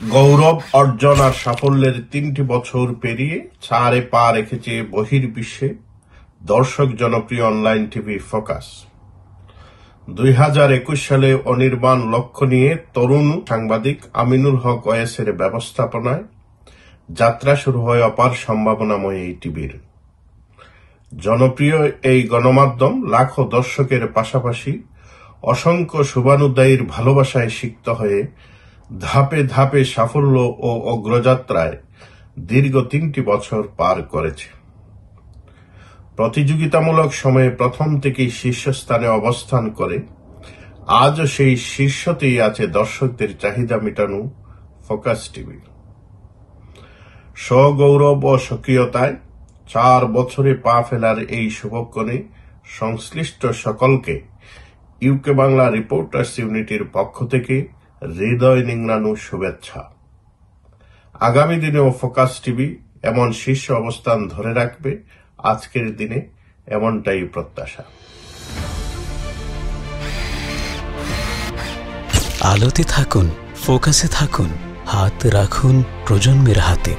গৌরব অর্জন আর সাফল্যের ৩টি বছর পেরিয়ে ছাড়ে পা রেখেছে বহির্বিশ্বে দর্শক জনপ্রিয় অনলাইন টিভি ফোকাস। ২০২১ সালে অনির্বাণ লক্ষ্য নিয়ে তরুণ সাংবাদিক আমিনুল হক ওয়েসের ব্যবস্থাপনায় যাত্রা শুরু হয় অপার সম্ভাবনাময় এই টিভির। জনপ্রিয় এই গণমাধ্যম লাখো দর্শকের পাশাপাশি অসংখ্য শুভানুদ্দায়ীর ভালোবাসায় সিক্ত হয়ে ধাপে ধাপে সাফল্য ও অগ্রযাত্রায় দীর্ঘ ৩টি বছর পার করেছে। প্রতিযোগিতামূলক সময়ে প্রথম থেকেই শীর্ষস্থানে অবস্থান করে আজও সেই শীর্ষতেই আছে দর্শকদের চাহিদা মেটানো ফোকাস টিভি। স্বগৌরব ও স্বকীয়তায় ৪ বছরে পা ফেলার এই শুভক্ষণে সংশ্লিষ্ট সকলকে ইউকে বাংলা রিপোর্টার্স ইউনিটির পক্ষ থেকে হৃদয় নিংড়ানো শুভেচ্ছা। আগামী দিনেও ফোকাস টিভি এমন শীর্ষ অবস্থান ধরে রাখবে, আজকের দিনে এমনটাই প্রত্যাশা। আলোতে থাকুন, ফোকাসে থাকুন, হাত রাখুন প্রজন্মের হাতে।